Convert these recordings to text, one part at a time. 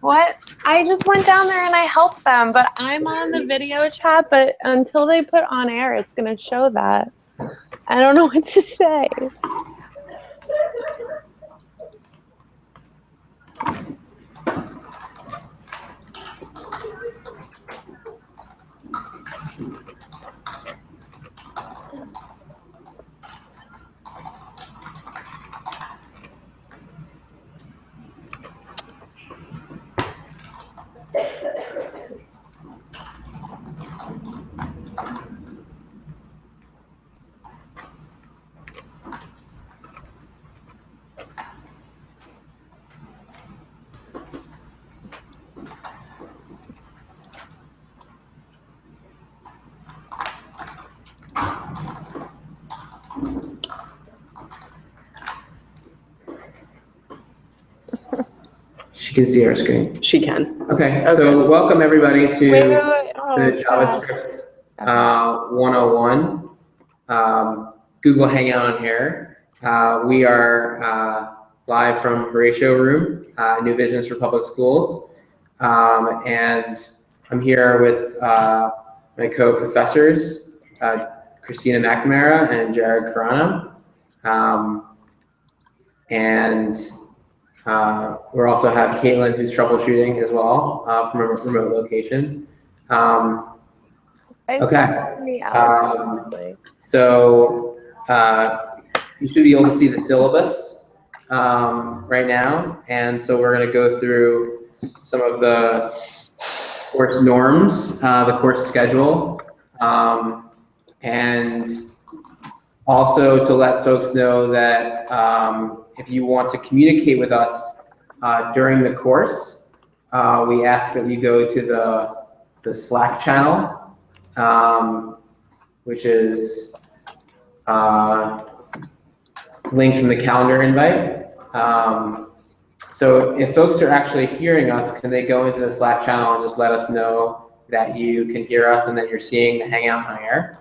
What? I just went down there and I helped them, but I'm on the video chat, but until they put on air, it's going to show that. I don't know what to say. She can see our screen. She can. Okay. So welcome everybody to the JavaScript 101 Google Hangout on Air. We are live from Horatio Room, New Visions for Public Schools. And I'm here with my co-professors, Christina McNamara and Jared Carano. We also have Caitlin, who's troubleshooting as well from a remote location. So you should be able to see the syllabus right now. And so we're going to go through some of the course norms, the course schedule, and also to let folks know that if you want to communicate with us during the course, we ask that you go to the Slack channel, which is linked from the calendar invite. So if folks are actually hearing us, can they go into the Slack channel and just let us know that you can hear us and that you're seeing the Hangout on air?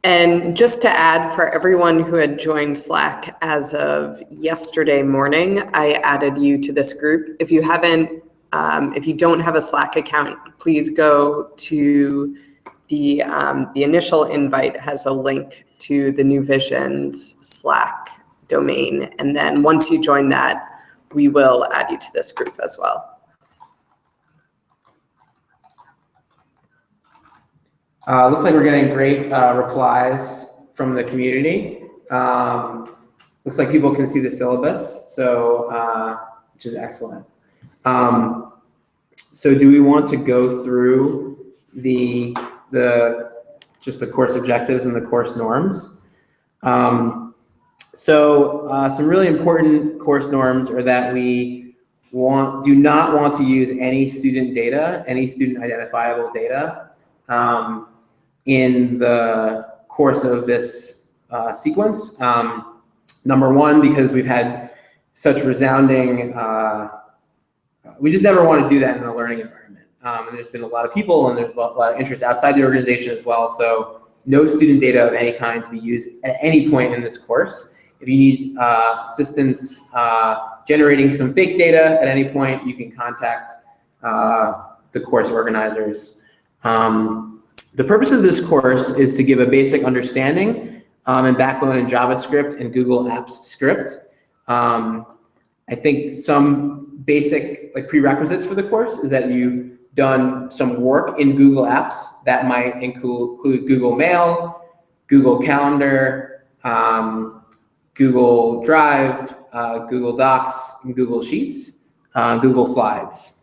And just to add, for everyone who had joined Slack as of yesterday morning, I added you to this group. If you haven't, if you don't have a Slack account, please go to the initial invite has a link to the New Visions Slack domain. And then once you join that, we will add you to this group as well. Looks like we're getting great replies from the community. Looks like people can see the syllabus, so which is excellent. So do we want to go through just the course objectives and the course norms? Some really important course norms are that we do not want to use any student data, any student identifiable data in the course of this sequence. Number one, because we've had such resounding, we just never want to do that in a learning environment. And there's been a lot of people and there's a lot of interest outside the organization as well. So no student data of any kind to be used at any point in this course. If you need assistance generating some fake data at any point, you can contact the course organizers. The purpose of this course is to give a basic understanding and backbone in JavaScript and Google Apps script. I think some basic prerequisites for the course is that you've done some work in Google Apps that might include Google Mail, Google Calendar, Google Drive, Google Docs, and Google Sheets, Google Slides.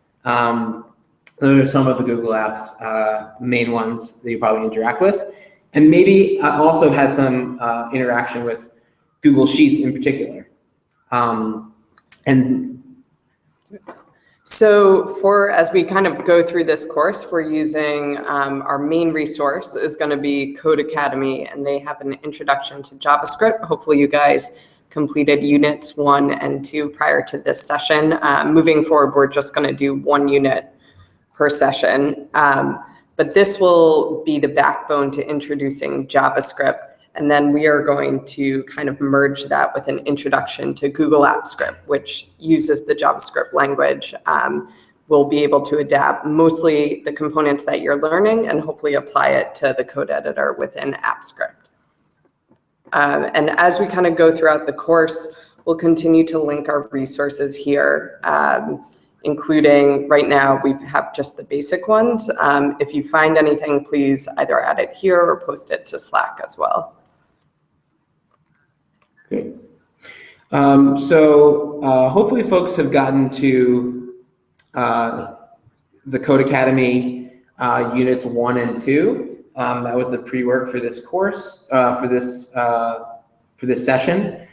Those are some of the Google Apps, main ones that you probably interact with. And maybe also had some interaction with Google Sheets in particular. So as we kind of go through this course, we're using our main resource is going to be Code Academy, and they have an introduction to JavaScript. Hopefully you guys completed units 1 and 2 prior to this session. Moving forward, we're just going to do 1 unit per session. But this will be the backbone to introducing JavaScript. And then we are going to kind of merge that with an introduction to Google Apps Script, which uses the JavaScript language. We'll be able to adapt mostly the components that you're learning and hopefully apply it to the code editor within AppScript. And as we kind of go throughout the course, we'll continue to link our resources here, including right now we have just the basic ones. If you find anything, please either add it here or post it to Slack as well. Okay. So hopefully folks have gotten to the Code Academy units 1 and 2. That was the pre-work for this course, for this session.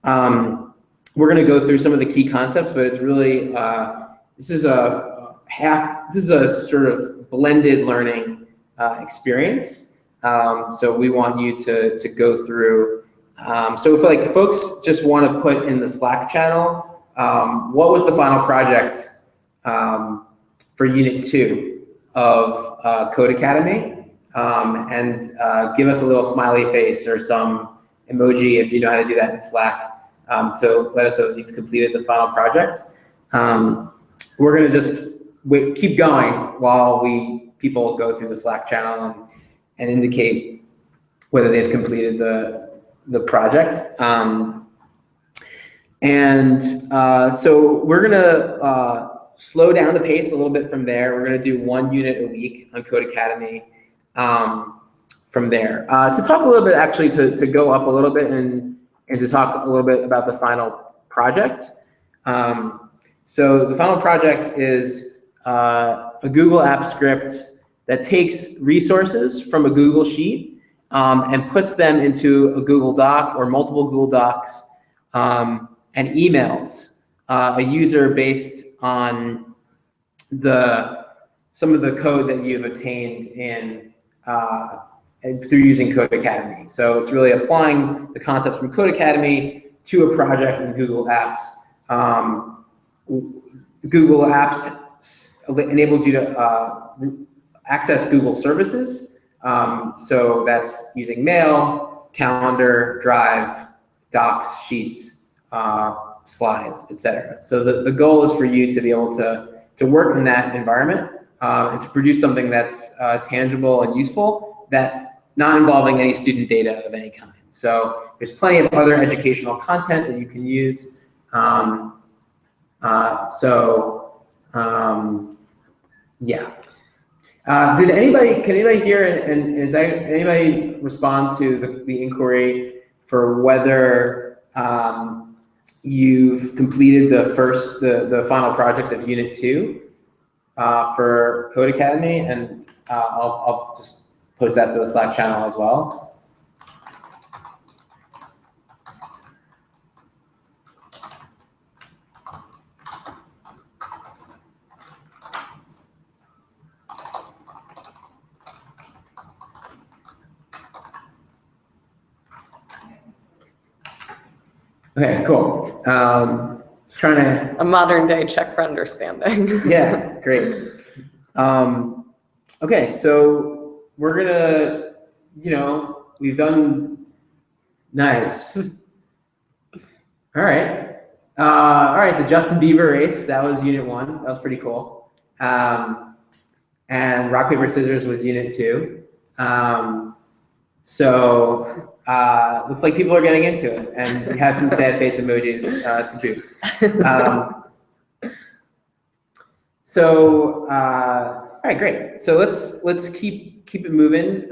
We're going to go through some of the key concepts, but it's really this is a sort of blended learning experience. So we want you to go through. So if like folks just want to put in the Slack channel, what was the final project for Unit 2 of Code Academy, and give us a little smiley face or some emoji if you know how to do that in Slack. So let us know that you've completed the final project. We're going to just keep going while people go through the Slack channel and indicate whether they've completed the project. So we're going to slow down the pace a little bit from there. We're going to do 1 unit a week on Code Academy from there. To talk a little bit, actually, to go up a little bit and to talk a little bit about the final project. So the final project is a Google Apps Script that takes resources from a Google Sheet and puts them into a Google Doc or multiple Google Docs and emails a user based on some of the code that you've obtained through using Code Academy. So it's really applying the concepts from Code Academy to a project in Google Apps. Google Apps enables you to access Google services. So that's using Mail, Calendar, Drive, Docs, Sheets, Slides, etc. So the goal is for you to be able to work in that environment and to produce something that's tangible and useful, that's not involving any student data of any kind. So there's plenty of other educational content that you can use. Yeah. Can anybody hear and anybody respond to the inquiry for whether you've completed the final project of Unit 2 for Code Academy? And I'll just post that to the Slack channel as well. Okay, cool. Trying to a modern day check for understanding. Yeah, great. Okay, so we're gonna, we've done nice. All right, the Justin Bieber race, that was Unit 1. That was pretty cool. And Rock, Paper, Scissors was Unit 2. Looks like people are getting into it, and we have some sad face emojis to boot. All right, great. So let's keep it moving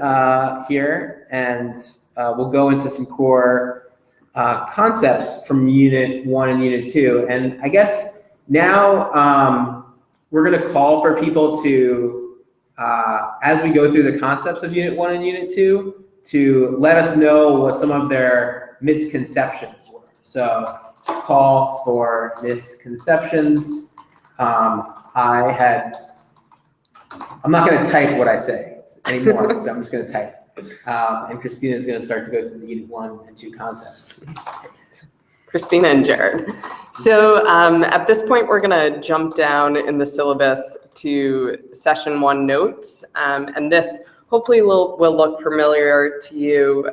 here, and we'll go into some core concepts from Unit 1 and Unit 2. And I guess now we're going to call for people to, as we go through the concepts of Unit 1 and Unit 2, to let us know what some of their misconceptions were. So call for misconceptions. I'm not going to type what I say anymore, so I'm just going to type. And Christina is going to start to go through the Unit 1 and 2 concepts. Christina and Jared. So at this point, we're going to jump down in the syllabus to Session 1 notes. And this hopefully will look familiar to you.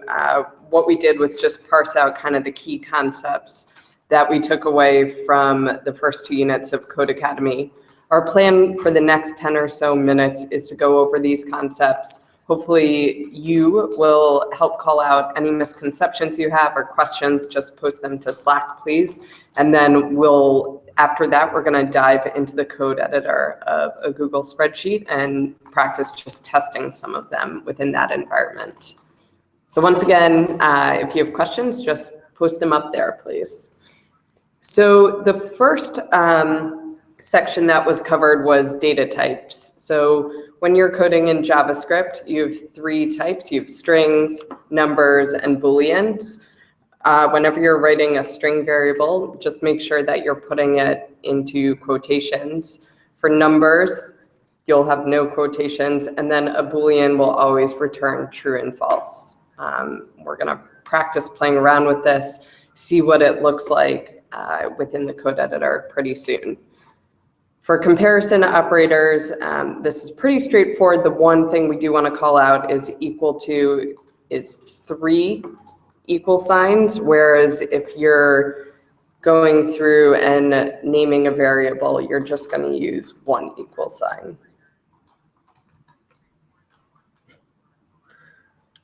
what we did was just parse out kind of the key concepts that we took away from the first 2 units of Code Academy. Our plan for the next 10 or so minutes is to go over these concepts. Hopefully you will help call out any misconceptions you have or questions, just post them to Slack, please. And then after that, we're gonna dive into the code editor of a Google spreadsheet and practice just testing some of them within that environment. So once again, if you have questions, just post them up there, please. So the first section that was covered was data types. So when you're coding in JavaScript, you have 3 types. You have strings, numbers, and Booleans. Whenever you're writing a string variable, just make sure that you're putting it into quotations. For numbers, you'll have no quotations, and then a Boolean will always return true and false. We're gonna practice playing around with this, see what it looks like within the code editor pretty soon. For comparison operators, this is pretty straightforward. The one thing we do want to call out is equal to is 3 equal signs, whereas if you're going through and naming a variable, you're just going to use 1 equal sign.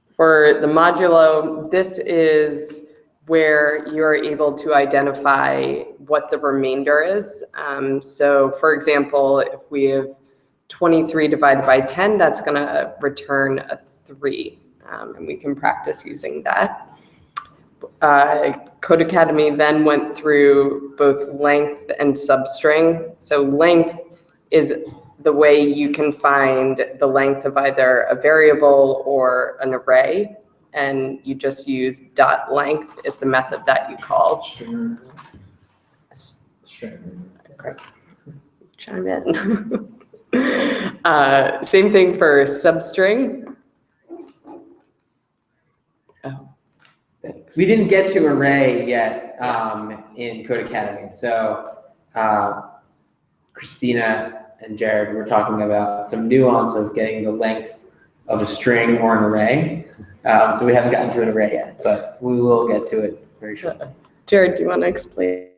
For the modulo, this is where you're able to identify what the remainder is. So for example, if we have 23 divided by 10, that's gonna return a 3. And we can practice using that. Code Academy then went through both length and substring. So length is the way you can find the length of either a variable or an array. And you just use dot length is the method that you call. String. Okay. Chime in. Same thing for substring. Oh, thanks. We didn't get to array yet in Code Academy. So Christina and Jared were talking about some nuance of getting the length of a string or an array. So we haven't gotten to an array yet, but we will get to it very shortly. Jared, do you want to explain?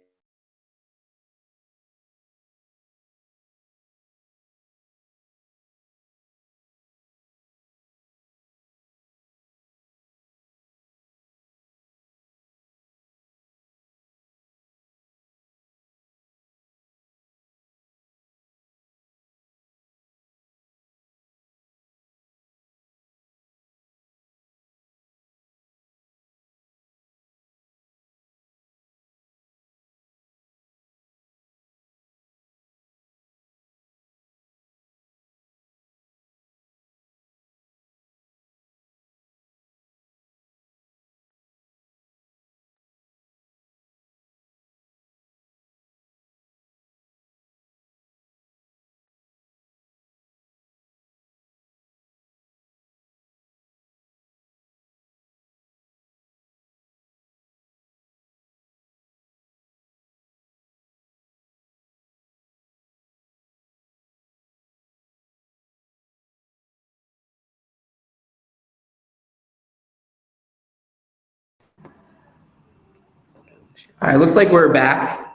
All right, looks like we're back.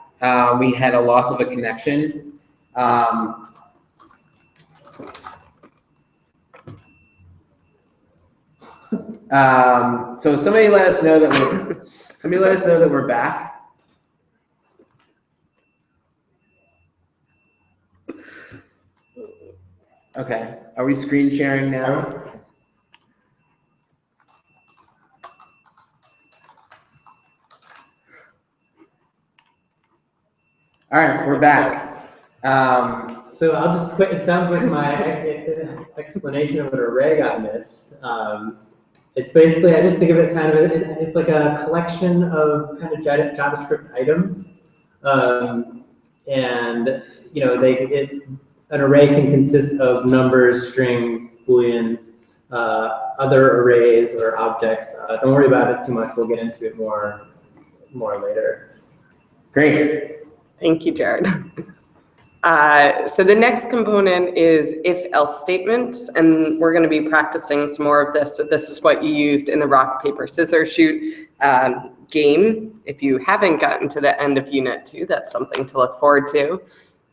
We had a loss of a connection. So somebody let us know that we're back. Okay, are we screen sharing now? All right, we're back. So I'll just quit. It sounds like my explanation of an array got missed. It's basically, I just think of it kind of, it's like a collection of kind of JavaScript items. And, you know, an array can consist of numbers, strings, booleans, other arrays or objects. Don't worry about it too much. We'll get into it more later. Great. Thank you, Jared. So the next component is if-else statements, and we're going to be practicing some more of this. So this is what you used in the rock, paper, scissors, shoot game. If you haven't gotten to the end of Unit 2, that's something to look forward to.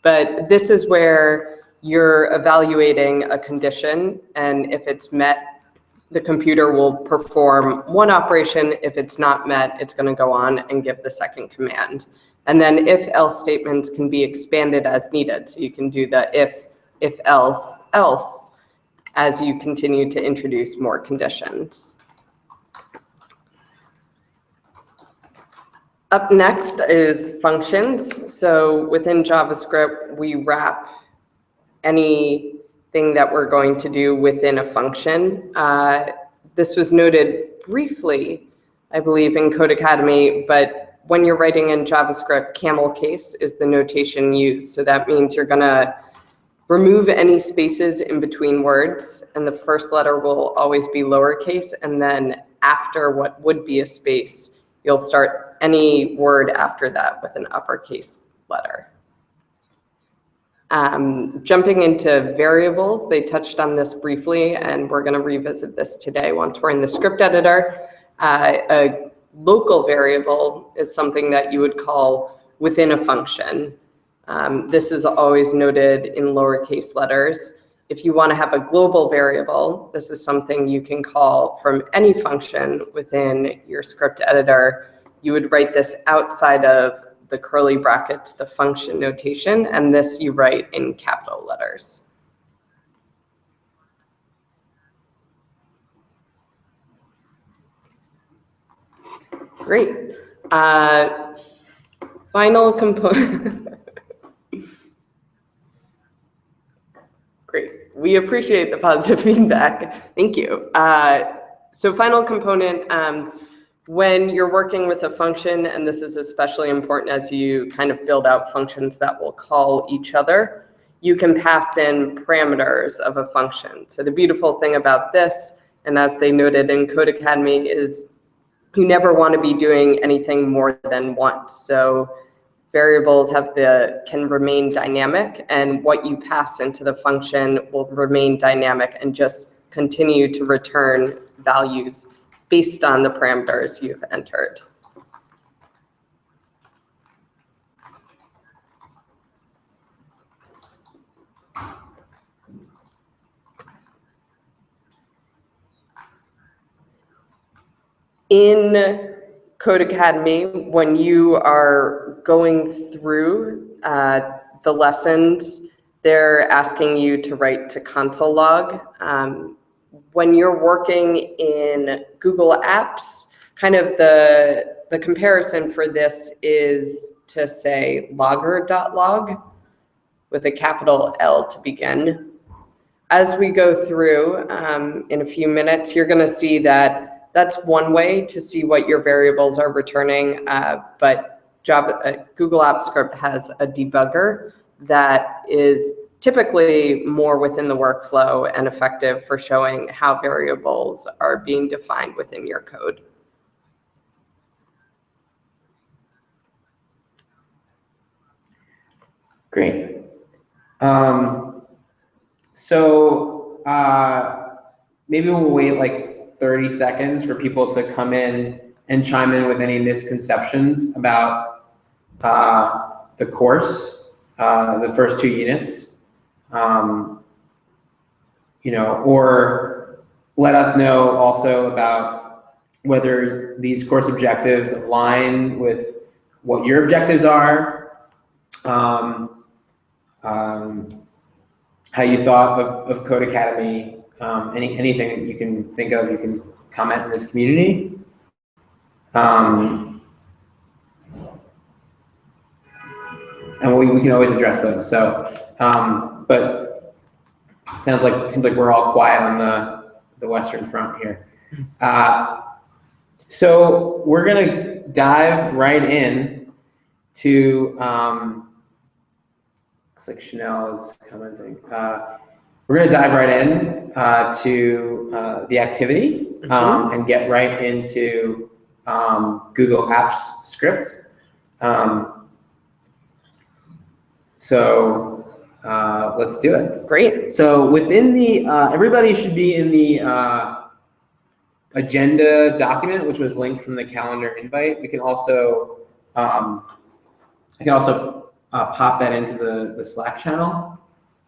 But this is where you're evaluating a condition, and if it's met, the computer will perform one operation. If it's not met, it's going to go on and give the second command. And then if-else statements can be expanded as needed. So you can do the if else, else, as you continue to introduce more conditions. Up next is functions. So within JavaScript, we wrap anything that we're going to do within a function. This was noted briefly, I believe, in Code Academy, but when you're writing in JavaScript, camel case is the notation used. So that means you're gonna remove any spaces in between words, and the first letter will always be lowercase, and then after what would be a space, you'll start any word after that with an uppercase letter. Jumping into variables, they touched on this briefly, and we're gonna revisit this today once we're in the script editor. A local variable is something that you would call within a function. This is always noted in lowercase letters. If you want to have a global variable, this is something you can call from any function within your script editor. You would write this outside of the curly brackets, the function notation, and this you write in capital letters. Great. Final component. Great. We appreciate the positive feedback. Thank you. So final component, when you're working with a function, and this is especially important as you kind of build out functions that will call each other, you can pass in parameters of a function. So the beautiful thing about this, and as they noted in Code Academy, is you never want to be doing anything more than once. So variables can remain dynamic, and what you pass into the function will remain dynamic and just continue to return values based on the parameters you've entered. In Code Academy, when you are going through the lessons, they're asking you to write to console log. When you're working in Google Apps, kind of the comparison for this is to say logger.log with a capital L to begin. As we go through in a few minutes, you're going to see that that's one way to see what your variables are returning, but Google Apps Script has a debugger that is typically more within the workflow and effective for showing how variables are being defined within your code. Great. So maybe we'll wait like 30 seconds for people to come in and chime in with any misconceptions about the course, the first 2 units, or let us know also about whether these course objectives align with what your objectives are, how you thought of Code Academy. Anything you can think of, you can comment in this community. And we can always address those. So, but it seems like we're all quiet on the Western Front here. So we're gonna dive right in to, looks like Chanel is commenting. We're going to dive right in to the activity and get right into Google Apps Script. So let's do it. Great. So within the, everybody should be in the agenda document, which was linked from the calendar invite. We can also, I can also pop that into the Slack channel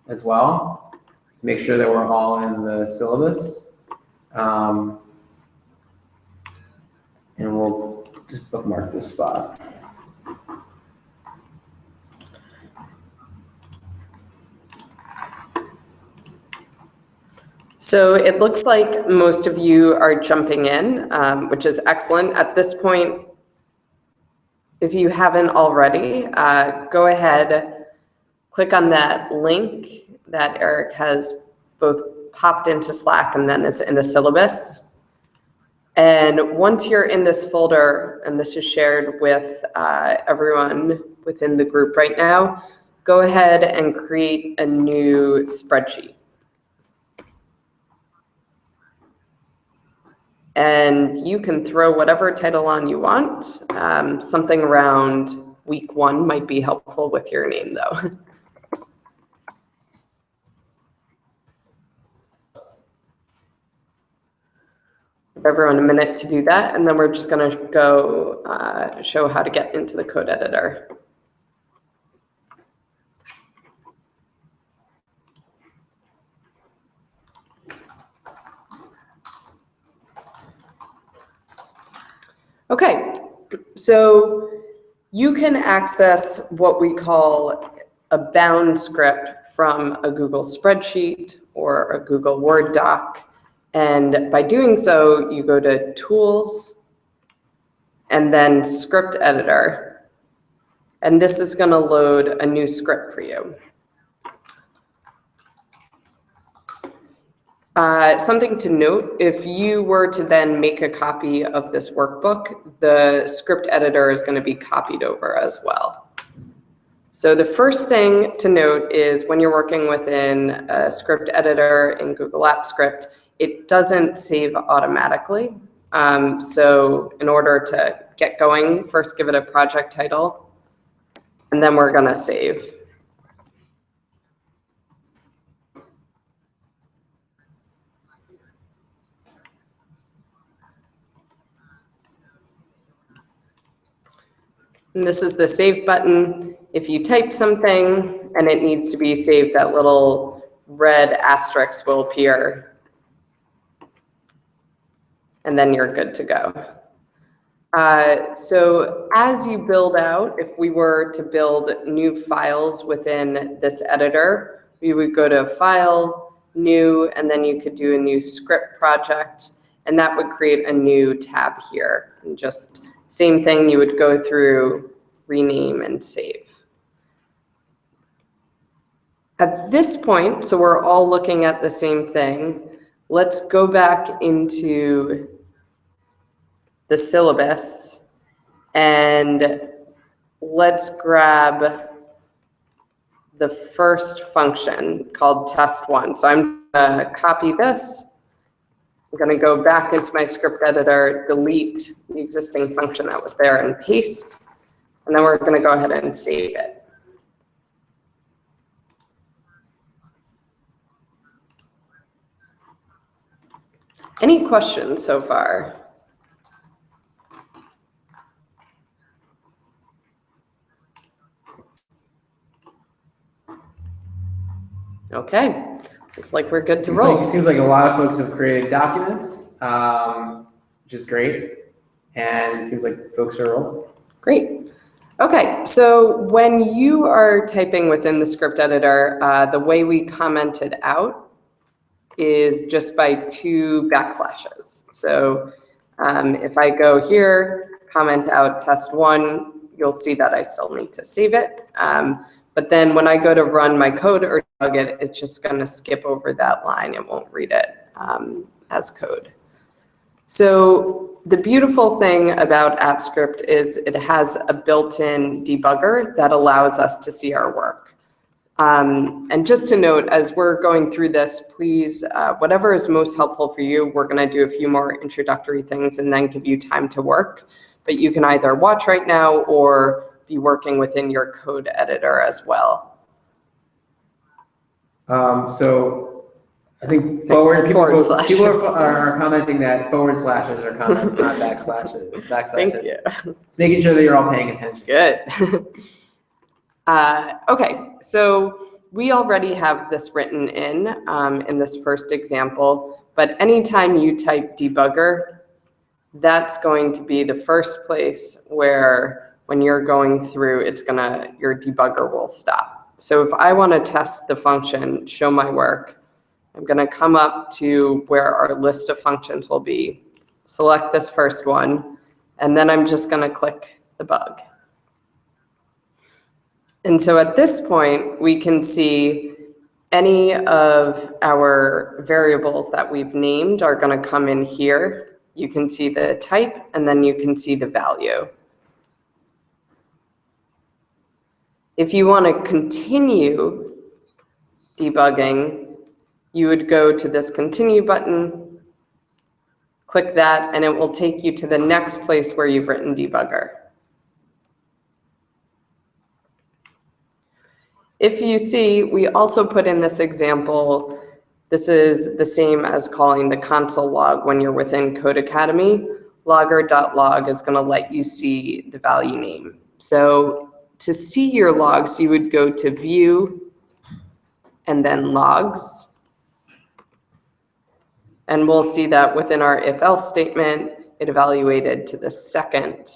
as well to make sure that we're all in the syllabus. And we'll just bookmark this spot. So it looks like most of you are jumping in, which is excellent. At this point, if you haven't already, go ahead, click on that link that Eric has both popped into Slack and then is in the syllabus. And once you're in this folder, and this is shared with everyone within the group right now, go ahead and create a new spreadsheet. And you can throw whatever title on you want. Something around week 1 might be helpful with your name, though. Give everyone a minute to do that, and then we're just going to go show how to get into the code editor. Okay, so you can access what we call a bound script from a Google spreadsheet or a Google Word doc. And by doing so, you go to Tools and then Script Editor. And this is going to load a new script for you. Something to note, if you were to then make a copy of this workbook, the script editor is going to be copied over as well. So the first thing to note is when you're working within a script editor in Google Apps Script, it doesn't save automatically. So in order to get going, first give it a project title, and then we're going to save. And this is the save button. If you type something and it needs to be saved, that little red asterisk will appear. And then you're good to go. So as you build out, if we were to build new files within this editor, we would go to File, New, and then you could do a new script project. And that would create a new tab here. And just same thing, you would go through, rename, and save. At this point, so we're all looking at the same thing, let's go back into the syllabus and let's grab the first function called test1. So I'm going to copy this. I'm going to go back into my script editor, delete the existing function that was there, and paste. And then we're going to go ahead and save it. Any questions so far? Okay, looks like we're good to roll. Seems like a lot of folks have created documents, which is great. And it seems like folks are rolling. Great. Okay, so when you are typing within the script editor, the way we comment it out is just by 2 backslashes. So if I go here, comment out test1, you'll see that I still need to save it. But then when I go to run my code or debug it, it's just going to skip over that line. It won't read it as code. So the beautiful thing about AppScript is it has a built-in debugger that allows us to see our work. And just to note, as we're going through this, please, whatever is most helpful for you, we're going to do a few more introductory things and then give you time to work. But you can either watch right now or be working within your code editor as well. So I think Forward slash. people are commenting that forward slashes are comments, not backslashes. Thank you. It's making sure that you're all paying attention. Good. Okay, so we already have this written in this first example, but anytime you type debugger, that's going to be the first place where when you're going through, your debugger will stop. So if I want to test the function, show my work, I'm going to come up to where our list of functions will be, select this first one, and then I'm just going to click the bug. And so at this point, we can see any of our variables that we've named are going to come in here. You can see the type, and then you can see the value. If you want to continue debugging, you would go to this continue button, click that, and it will take you to the next place where you've written debugger. If you see, we also put in this example, this is the same as calling the console log when you're within Codecademy. Logger.log is going to let you see the value name. So to see your logs, you would go to View and then Logs. And we'll see that within our if-else statement, it evaluated to the second.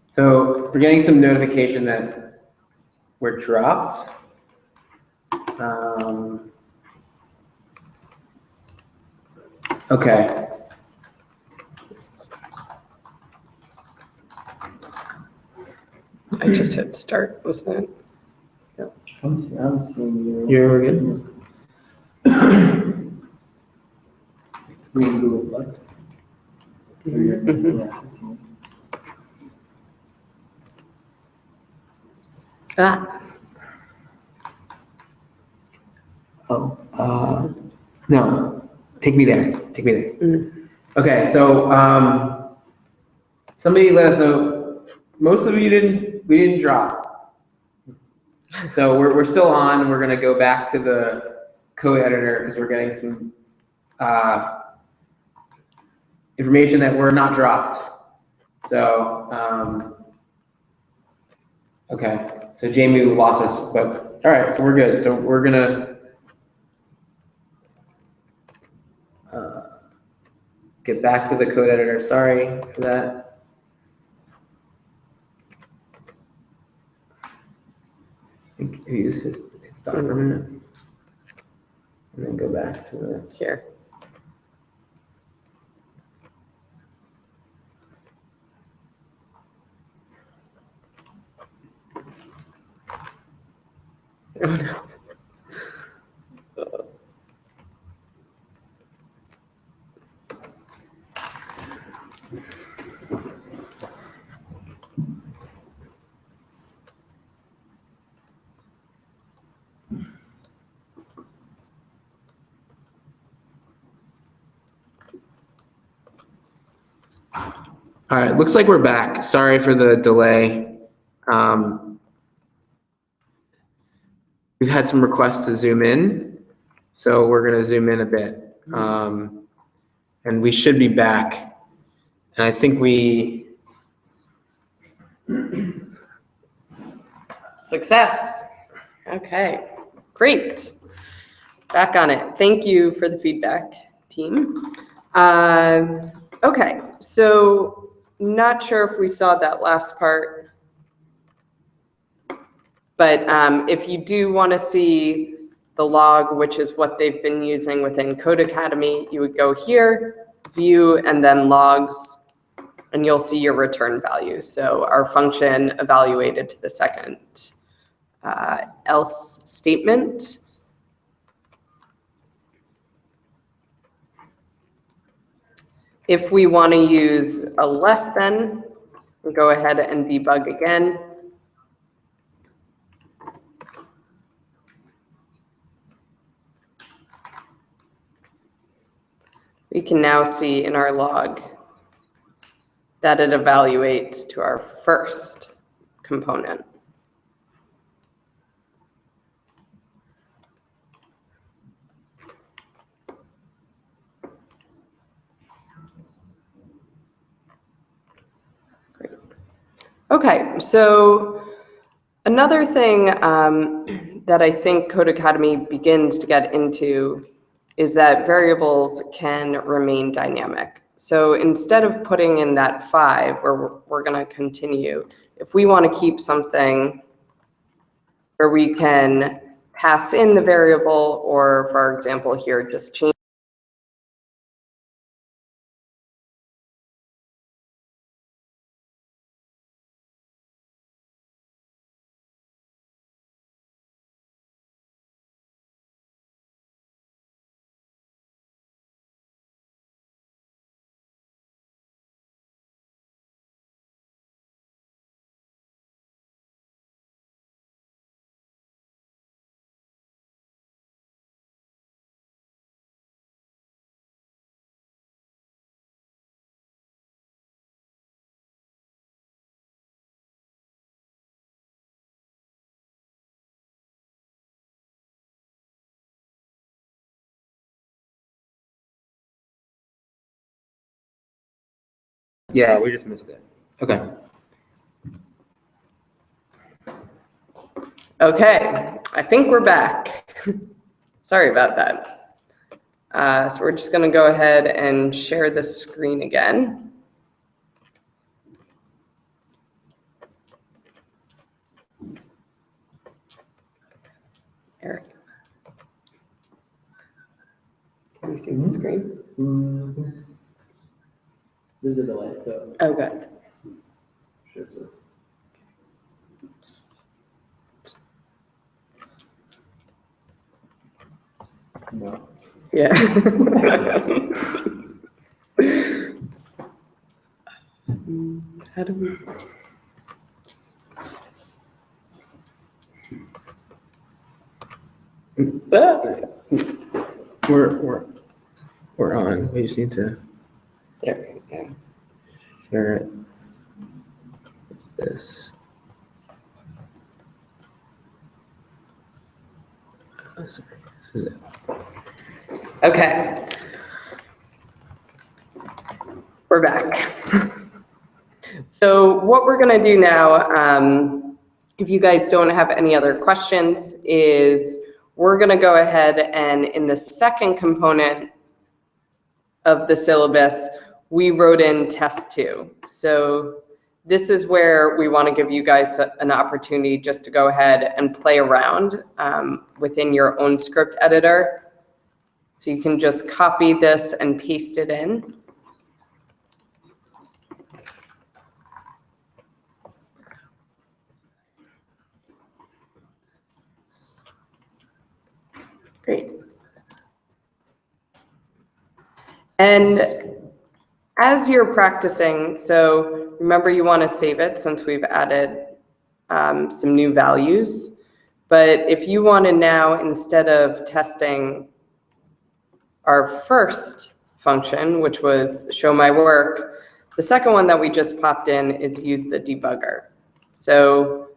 So we're getting some notification that we're dropped. Okay. I just hit start, was that? I'm seeing you. You're good. We in Google Plus. Yeah. Ah, Oh, no, take me there, take me there. Mm. Okay, so, somebody let us know, most of you we didn't drop. So we're still on, we're gonna go back to the code editor because we're getting some, information that we're not dropped. So, okay, so Jamie lost us, but, all right, so we're good. So we're gonna, get back to the code editor. Sorry for that. I think you just hit stop for a minute. And then go back to the. here. Oh, no. All right, looks like we're back. Sorry for the delay. We've had some requests to zoom in, so we're gonna zoom in a bit. And we should be back. And I think Success. Okay, great. Back on it. Thank you for the feedback, team. Okay, so not sure if we saw that last part, but if you do want to see the log, which is what they've been using within Codecademy, you would go here, View, and then Logs, and you'll see your return value. So our function evaluated to the second else statement. If we want to use a less than, we'll go ahead and debug again. We can now see in our log that it evaluates to our first component. Great. Okay, so another thing that I think Code Academy begins to get into is that variables can remain dynamic. So instead of putting in that 5 where we're going to continue, if we want to keep something where we can pass in the variable, or for example here, just change. Yeah, we just missed it. Okay. Okay, I think we're back. Sorry about that. So we're just going to go ahead and share the screen again. Eric, can you see the screen? There's a delay, so. Oh, good. Sure, so. No. Yeah. How do we? We're on. We just need to There we go. share it. This. Oh, sorry. This is it. Okay. We're back. So what we're going to do now, if you guys don't have any other questions, is we're going to go ahead and in the second component of the syllabus, we wrote in test 2. So this is where we want to give you guys an opportunity just to go ahead and play around within your own script editor. So you can just copy this and paste it in. Great. And as you're practicing, so remember you want to save it since we've added some new values. But if you want to now, instead of testing our first function, which was show my work, the second one that we just popped in is use the debugger. So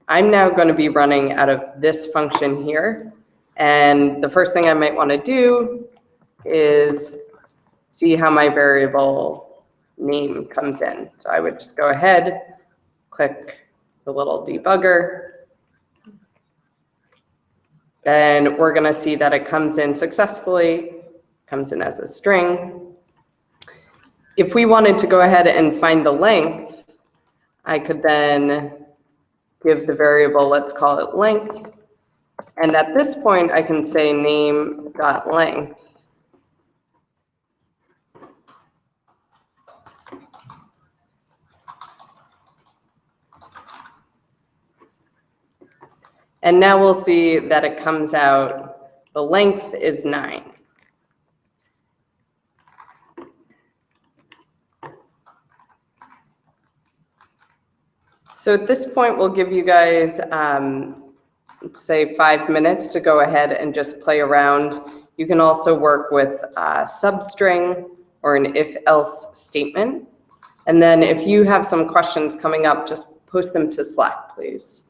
I'm now going to be running out of this function here. And the first thing I might want to do is see how my variable name comes in. So I would just go ahead, click the little debugger, and we're going to see that it comes in successfully, comes in as a string. If we wanted to go ahead and find the length, I could then give the variable, let's call it length. And at this point, I can say name.length. And now we'll see that it comes out, the length is 9. So at this point, we'll give you guys, say 5 minutes to go ahead and just play around. You can also work with a substring or an if-else statement. And then if you have some questions coming up, just post them to Slack, please.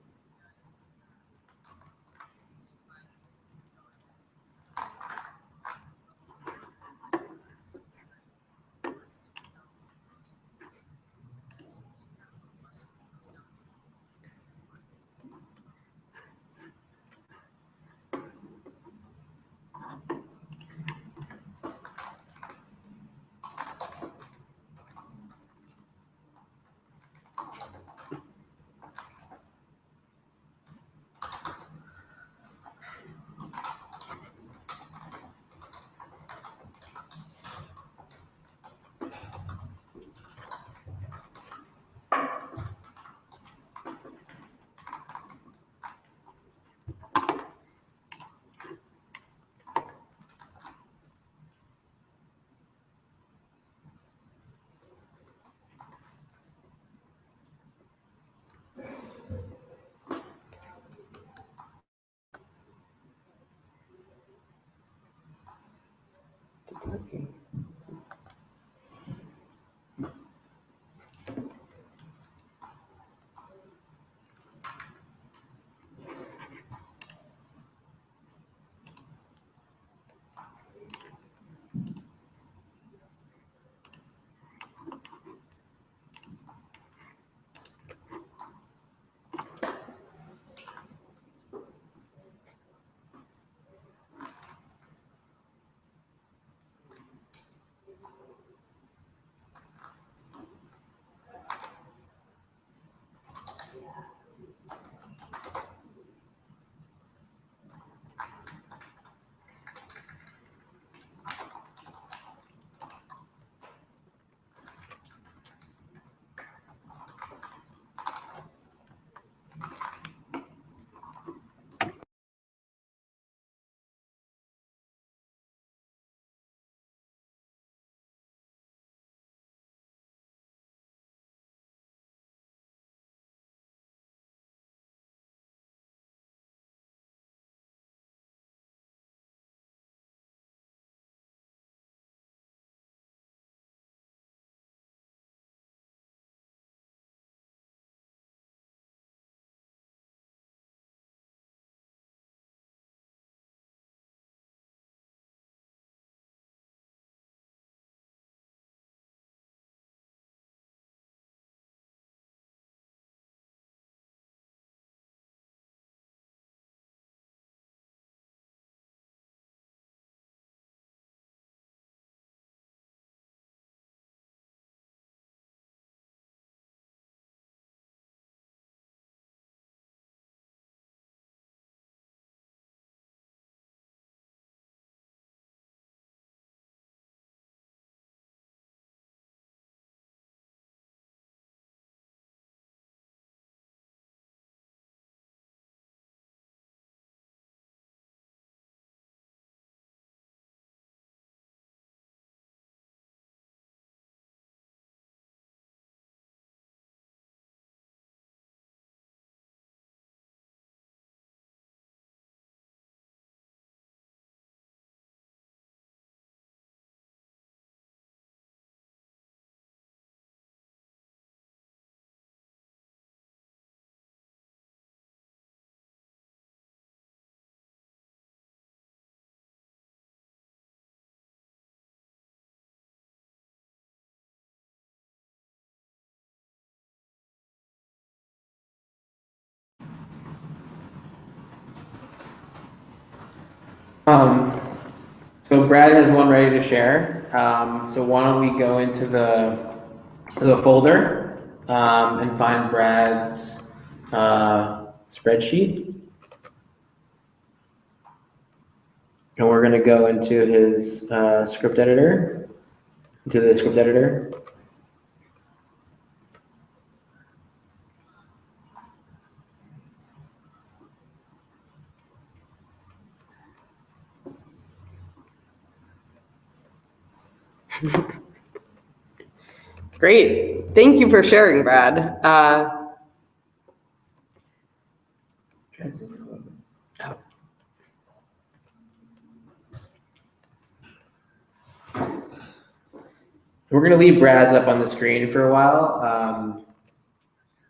So Brad has one ready to share. So why don't we go into the folder and find Brad's spreadsheet. And we're going to go into his script editor, into the script editor. Great. Thank you for sharing, Brad. We're going to leave Brad's up on the screen for a while.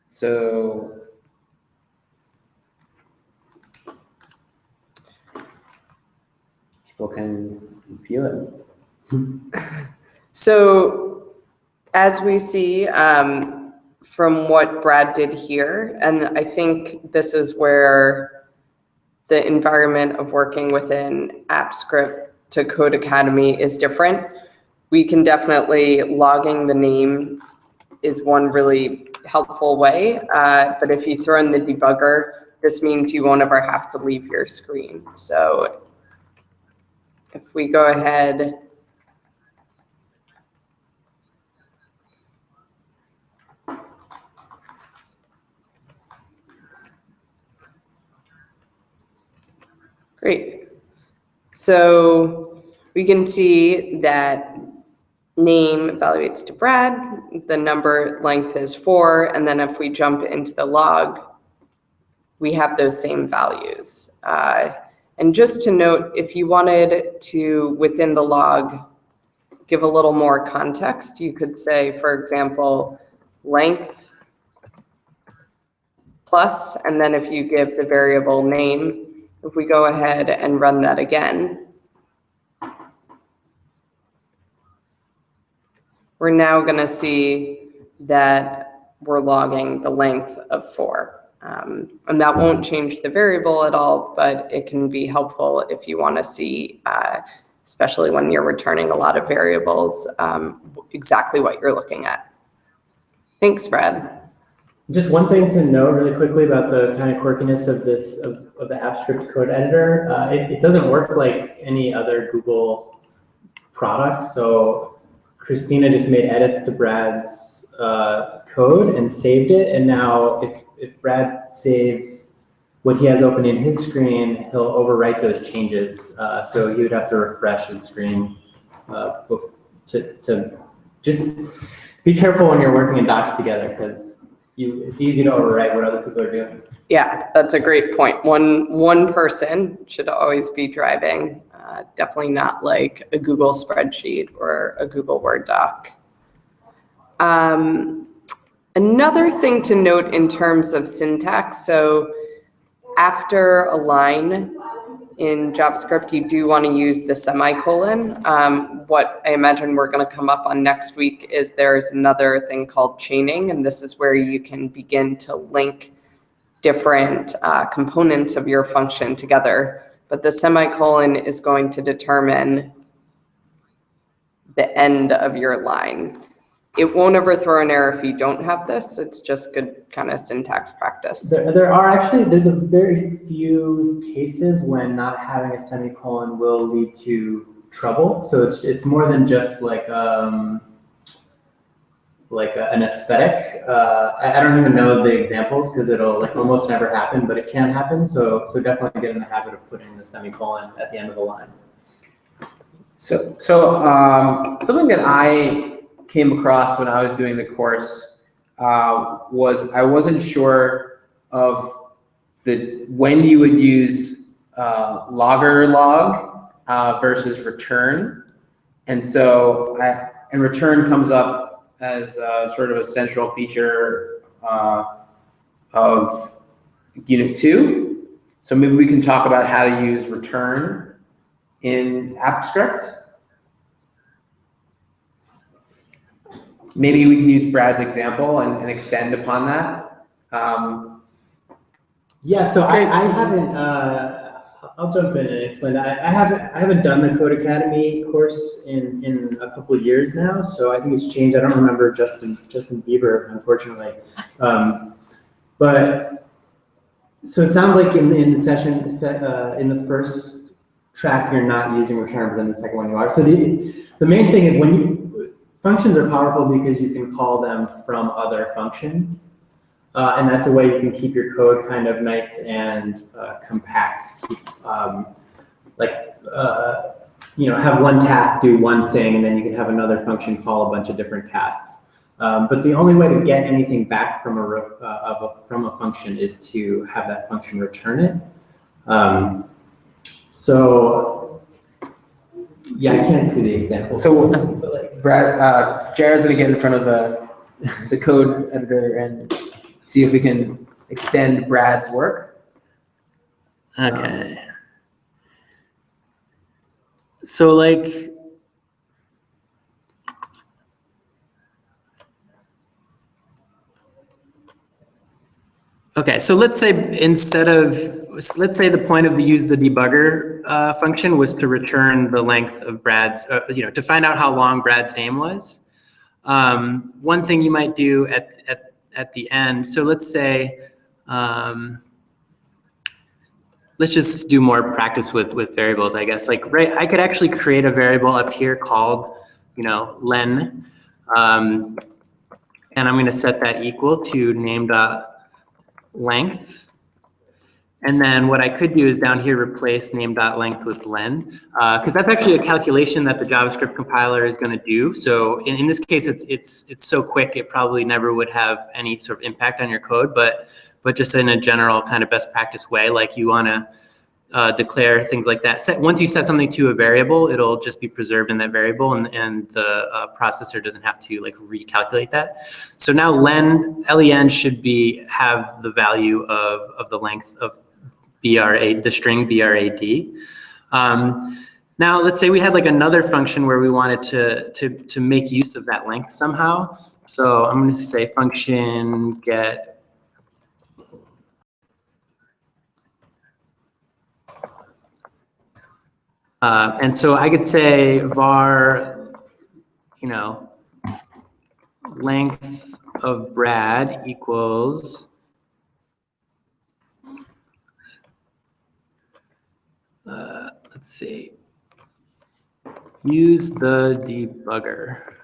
So people can feel it. So as we see from what Brad did here, and I think this is where the environment of working within AppScript to Code Academy is different. We can definitely, logging the name is one really helpful way, but if you throw in the debugger, this means you won't ever have to leave your screen. So if we go ahead, great. So we can see that name evaluates to Brad, the number length is 4, and then if we jump into the log, we have those same values. And just to note, if you wanted to, within the log, give a little more context, you could say, for example, length plus, and then if you give the variable name, if we go ahead and run that again, we're now going to see that we're logging the length of 4. And that won't change the variable at all, but it can be helpful if you want to see, especially when you're returning a lot of variables, exactly what you're looking at. Thanks, Brad. Just one thing to note really quickly about the kind of quirkiness of this, of the AppScript code editor. It doesn't work like any other Google product. So Christina just made edits to Brad's code and saved it. And now if Brad saves what he has open in his screen, he'll overwrite those changes. So he would have to refresh his screen to just be careful when you're working in docs together, because it's easy to overwrite what other people are doing. Yeah, that's a great point. One person should always be driving, definitely not like a Google spreadsheet or a Google Word doc. Another thing to note in terms of syntax, so after a line in JavaScript, you do want to use the semicolon. What I imagine we're going to come up on next week is there's another thing called chaining, and this is where you can begin to link different components of your function together. But the semicolon is going to determine the end of your line. It won't ever throw an error if you don't have this. It's just good kind of syntax practice. There's a very few cases when not having a semicolon will lead to trouble. So it's more than just like an aesthetic. I don't even know the examples because it'll like almost never happen, but it can happen. So definitely get in the habit of putting the semicolon at the end of the line. So something that I came across when I was doing the course was I wasn't sure of when you would use logger log versus return, and so and return comes up as sort of a central feature of Unit 2. So maybe we can talk about how to use return in AppScript. Maybe we can use Brad's example and extend upon that. Yeah, so I haven't, I'll jump in and explain that. I haven't done the Code Academy course in a couple of years now, so I think it's changed. I don't remember Justin Bieber, unfortunately. But so it sounds like in the session, in the first track, you're not using return, but in the second one you are. So the main thing is functions are powerful because you can call them from other functions. And that's a way you can keep your code kind of nice and compact. Have one task do one thing, and then you can have another function call a bunch of different tasks. But the only way to get anything back from a function is to have that function return it. So Yeah, I can't see the example. So, but like, Brad, Jared's gonna get in front of the code editor and see if we can extend Brad's work. okay. So like, okay, so let's say let's say the point of the use the debugger function was to return the length of Brad's, to find out how long Brad's name was. One thing you might do at the end, so let's say, let's just do more practice with variables, I guess. Like, right, I could actually create a variable up here called, len, and I'm going to set that equal to name.length. And then what I could do is down here replace name.length with len, because that's actually a calculation that the JavaScript compiler is going to do. So in this case, it's so quick it probably never would have any sort of impact on your code, but just in a general kind of best practice way, like you want to declare things like that. Once you set something to a variable, it'll just be preserved in that variable, and the processor doesn't have to like recalculate that. So now len should have the value of the length of the string brad. Now let's say we had like another function where we wanted to make use of that length somehow. So I'm going to say function get and so I could say var, length of Brad equals let's see, use the debugger.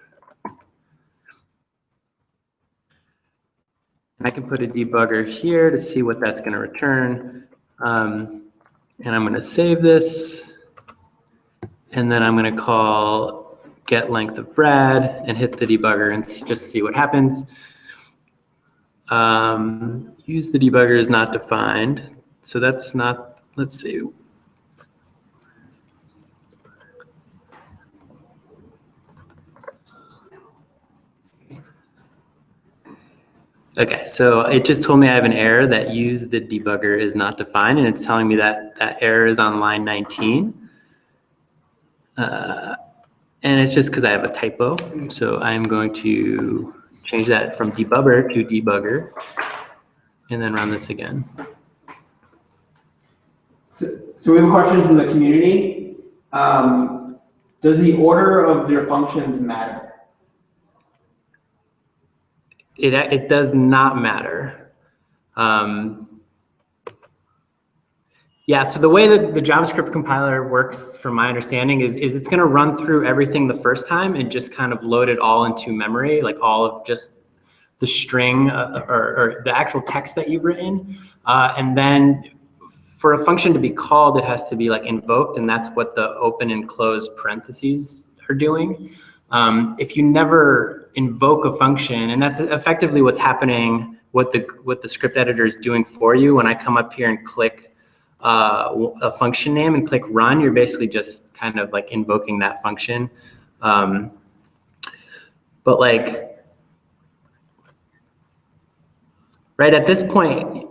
I can put a debugger here to see what that's going to return. And I'm going to save this. And then I'm going to call get length of Brad and hit the debugger and just see what happens. Use the debugger is not defined. So that's not, let's see. Okay, so it just told me I have an error that use the debugger is not defined, and it's telling me that that error is on line 19. And it's just because I have a typo. So I'm going to change that from debugger to debugger and then run this again. So we have a question from the community. Does the order of your functions matter? It does not matter. Yeah, so the way that the JavaScript compiler works, from my understanding, is it's going to run through everything the first time and just kind of load it all into memory, like all of just the string or the actual text that you've written. And then for a function to be called, it has to be like invoked, and that's what the open and close parentheses are doing. If you never invoke a function, and that's effectively what's happening, what the script editor is doing for you. When I come up here and click a function name and click run, you're basically just kind of like invoking that function. But like right at this point,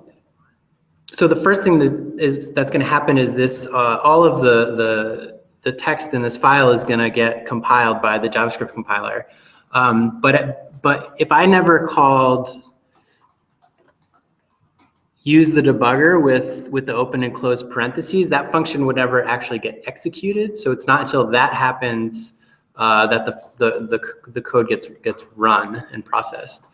so the first thing that's going to happen is this: all of the text in this file is going to get compiled by the JavaScript compiler. But if I never called use the debugger with the open and close parentheses, that function would never actually get executed. So it's not until that happens that the code gets run and processed.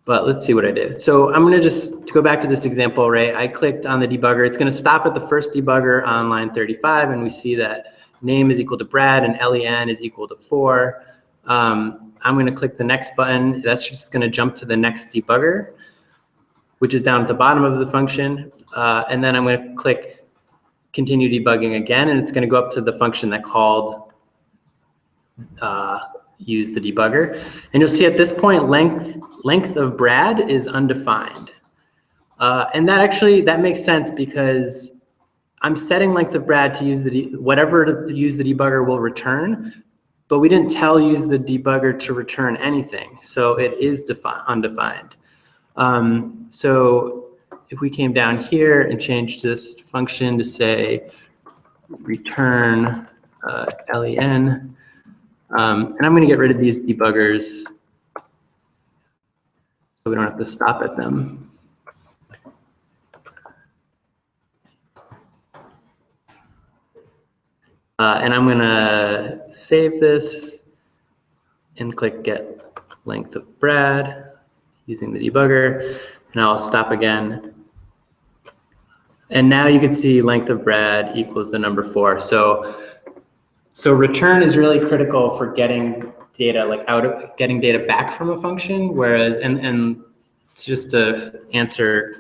But let's see what I did. So I'm going to go back to this example, right? I clicked on the debugger. It's going to stop at the first debugger on line 35, and we see that name is equal to Brad and len is equal to 4. I'm going to click the next button. That's just going to jump to the next debugger, which is down at the bottom of the function. And then I'm going to click continue debugging again, and it's going to go up to the function that called use the debugger. And you'll see at this point, length of Brad is undefined. And that makes sense because I'm setting length of Brad to use whatever to use the debugger will return, but we didn't tell use the debugger to return anything. So it is undefined. So if we came down here and changed this function to say return len, and I'm going to get rid of these debuggers so we don't have to stop at them. And I'm going to save this and click get length of Brad using the debugger, and I'll stop again. And now you can see length of Brad equals the number 4. So return is really critical for getting data getting data back from a function. Whereas, and just to answer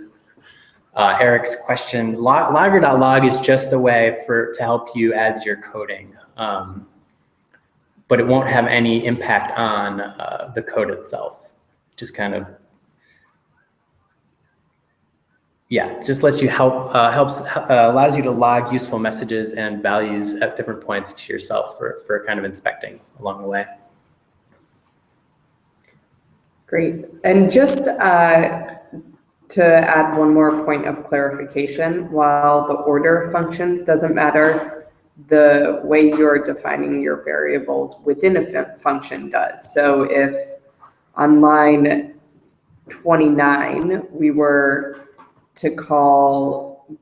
Eric's question, logger.log is just a way to help you as you're coding, but it won't have any impact on the code itself. Just kind of, yeah, just lets you allows you to log useful messages and values at different points to yourself for kind of inspecting along the way. Great. And just to add one more point of clarification, while the order of functions doesn't matter, the way you're defining your variables within a function does. So if on line 29, we were to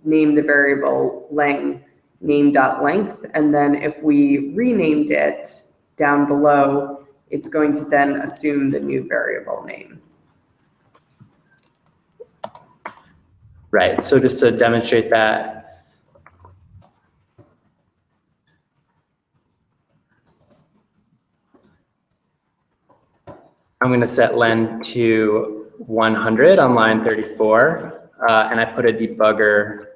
name the variable length, name.length, and then if we renamed it down below, it's going to then assume the new variable name. Right, so just to demonstrate that, I'm going to set len to 100 on line 34, and I put a debugger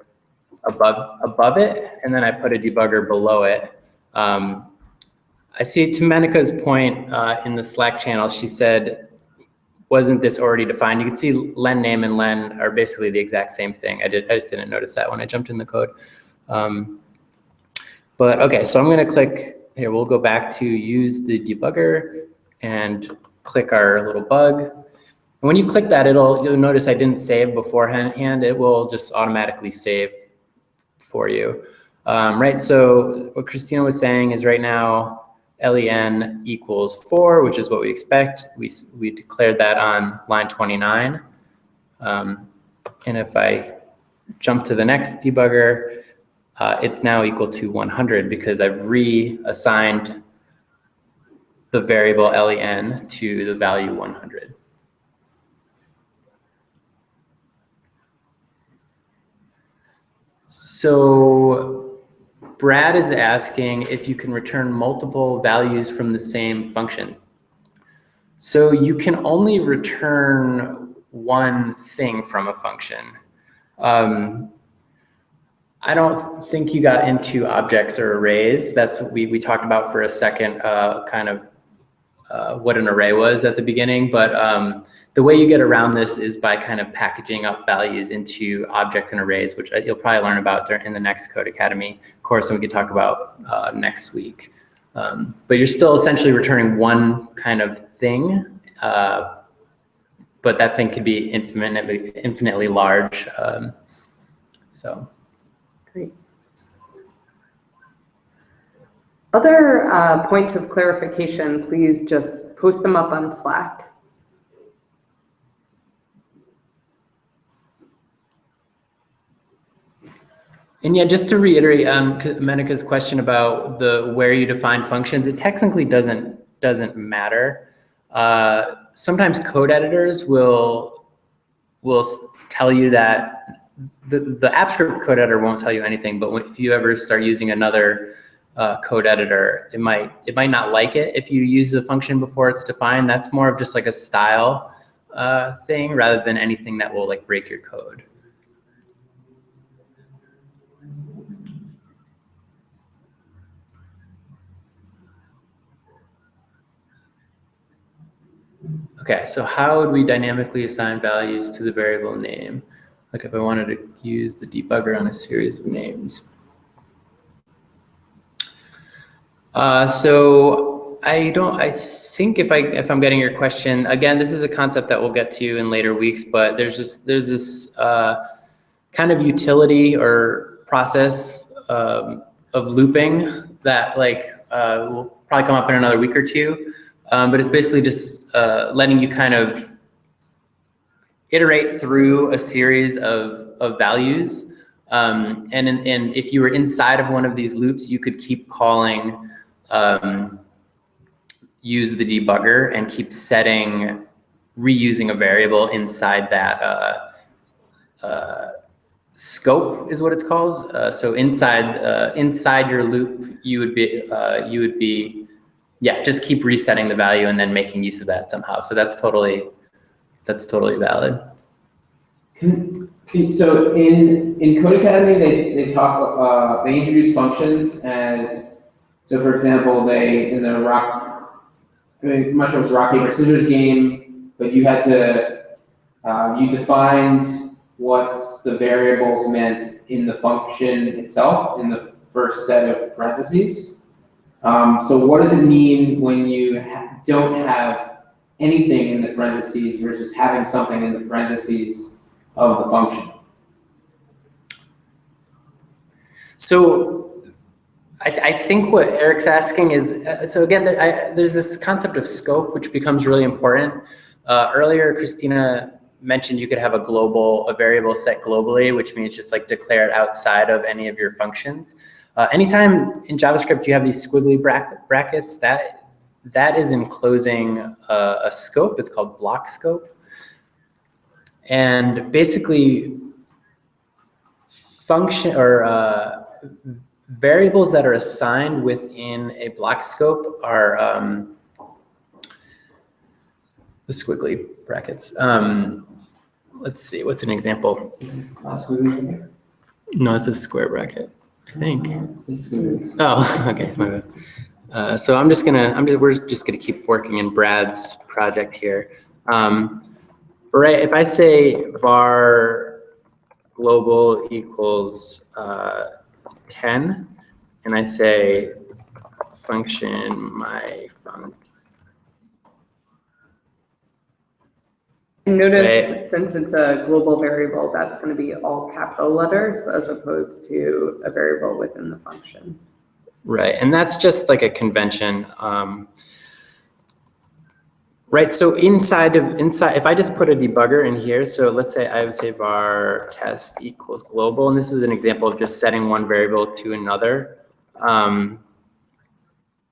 above it, and then I put a debugger below it. I see to Menika's point in the Slack channel, she said, wasn't this already defined? You can see len name and len are basically the exact same thing. I just didn't notice that when I jumped in the code. But okay, so I'm going to click here. We'll go back to use the debugger and click our little bug. And when you click that, you'll notice I didn't save beforehand. It will just automatically save for you. Right, so what Christina was saying is right now, len equals 4, which is what we expect. We declared that on line 29. And if I jump to the next debugger, it's now equal to 100 because I've reassigned the variable len to the value 100. So Brad is asking if you can return multiple values from the same function. So you can only return one thing from a function. I don't think you got into objects or arrays. That's what we talked about for a second, kind of what an array was at the beginning. But the way you get around this is by kind of packaging up values into objects and arrays, which you'll probably learn about in the next Code Academy course, and we can talk about next week. But you're still essentially returning one kind of thing, but that thing could be infinitely large. So. Great. Other points of clarification, please just post them up on Slack. And yeah, just to reiterate Menika's question about where you define functions, it technically doesn't matter. Sometimes code editors will tell you that the AppScript code editor won't tell you anything, but if you ever start using another code editor, it might not like it if you use a function before it's defined. That's more of just like a style thing rather than anything that will like break your code. Okay, so how would we dynamically assign values to the variable name? Like if I wanted to use the debugger on a series of names. So I think if I'm getting your question, again, this is a concept that we'll get to in later weeks, but there's this kind of utility or process of looping that will probably come up in another week or two. But it's basically just letting you kind of iterate through a series of values. And if you were inside of one of these loops, you could keep calling use the debugger and keep reusing a variable inside that scope is what it's called. So inside your loop, you would be just keep resetting the value and then making use of that somehow. So that's totally valid. So in Code Academy, they talk they introduce functions as, so for example, I'm not sure if it's rock paper scissors game, but you had to you defined what the variables meant in the function itself in the first set of parentheses. So what does it mean when you don't have anything in the parentheses versus having something in the parentheses of the function? So I think what Eric's asking is, so again, there's this concept of scope, which becomes really important. Earlier, Christina mentioned you could have a variable set globally, which means just like declare it outside of any of your functions. Anytime in JavaScript you have these squiggly brackets, that is enclosing a scope. It's called block scope. And basically, variables that are assigned within a block scope are the squiggly brackets. Let's see, what's an example? No, it's a square bracket, I think. Oh, okay, my bad. So we're just gonna keep working in Brad's project here. Right, if I say var global equals 10, and I say function my function. Notice Right. since it's a global variable, that's going to be all capital letters as opposed to a variable within the function. Right, and that's just like a convention. Right, so inside, if I just put a debugger in here, so let's say I would say var test equals global, and this is an example of just setting one variable to another. I'm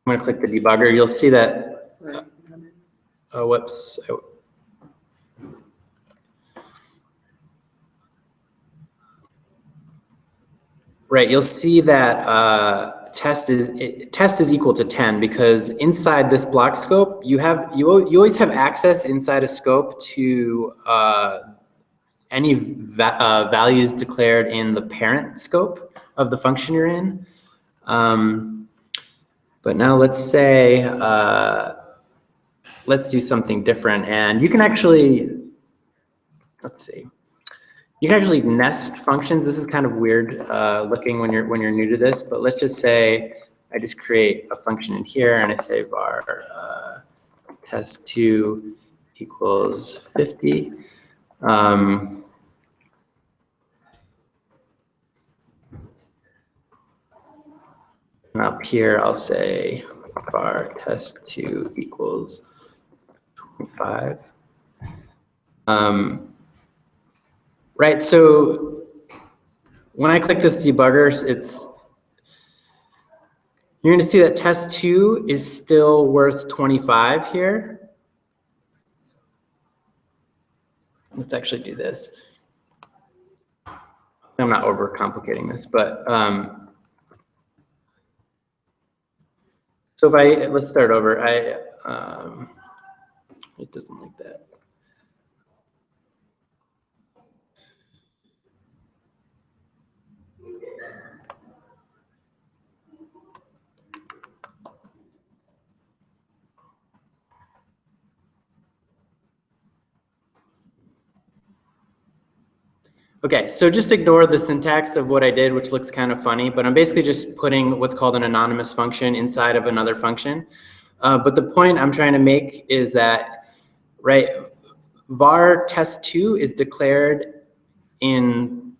going to click the debugger. You'll see that. Oh, whoops. Right, you'll see that test is equal to 10 because inside this block scope, you always have access inside a scope to any values declared in the parent scope of the function you're in. But now let's say let's do something different, and you can actually You can actually nest functions. This is kind of weird looking when you're new to this, but let's just say I just create a function in here and I say var test2 equals 50. And up here I'll say var test2 equals 25. Right, so when I click this debugger, you're going to see that test2 is still worth 25 here. Let's actually do this. I'm not overcomplicating this, but so let's start over. It doesn't like that. Okay, so just ignore the syntax of what I did, which looks kind of funny, but I'm basically just putting what's called an anonymous function inside of another function. But the point I'm trying to make is that, right, var test2 is declared in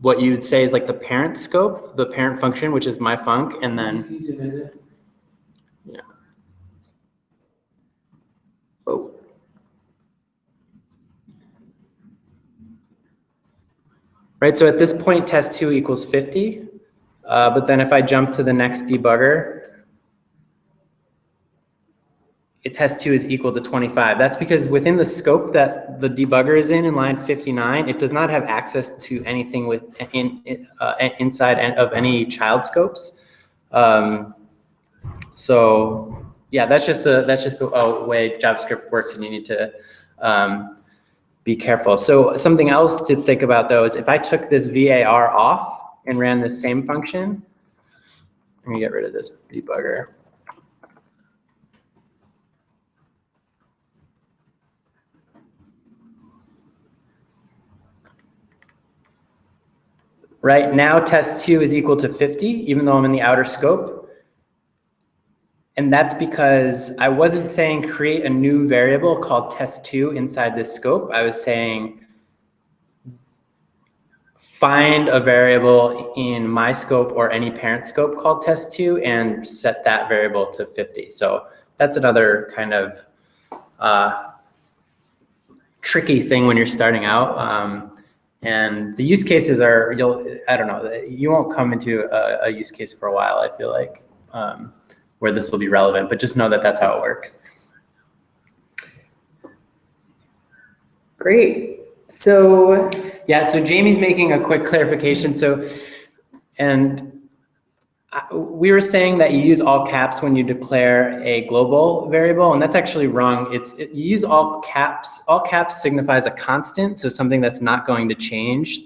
what you would say is like the parent scope, the parent function, which is my func, and then, yeah. Oh. Right, so at this point, test2 equals 50. But then if I jump to the next debugger, test2 is equal to 25. That's because within the scope that the debugger is in line 59, it does not have access to anything inside of any child scopes. So yeah, that's just a way JavaScript works, and you need to be careful. So something else to think about though is if I took this var off and ran the same function, let me get rid of this debugger. Right now, test2 is equal to 50, even though I'm in the outer scope. And that's because I wasn't saying create a new variable called test2 inside this scope. I was saying find a variable in my scope or any parent scope called test2 and set that variable to 50. So that's another kind of tricky thing when you're starting out. And the use cases are, I don't know, you won't come into a use case for a while, I feel like, where this will be relevant, but just know that that's how it works. Great. So yeah, so Jamie's making a quick clarification. So, and we were saying that you use all caps when you declare a global variable, and that's actually wrong. You use all caps. All caps signifies a constant, so something that's not going to change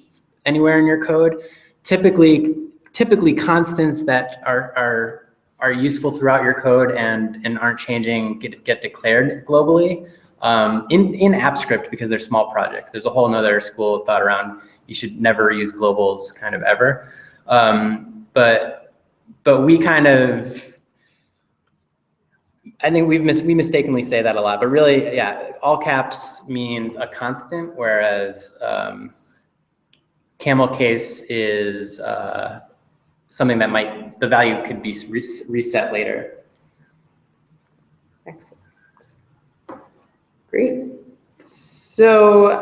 anywhere in your code. Typically constants that are useful throughout your code and aren't changing get declared globally. In AppScript, because they're small projects. There's a whole nother school of thought around you should never use globals kind of ever. But we kind of, I think we mistakenly say that a lot, but really, yeah, all caps means a constant, whereas camel case is something that the value could be reset later. excellent. Great. So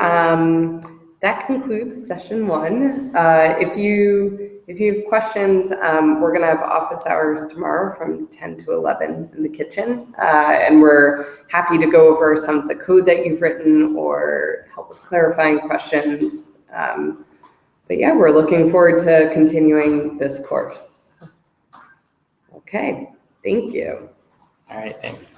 that concludes session 1. If you have questions, we're going to have office hours tomorrow from 10 to 11 in the kitchen. And we're happy to go over some of the code that you've written or help with clarifying questions. But yeah, we're looking forward to continuing this course. Okay, thank you. All right, thanks.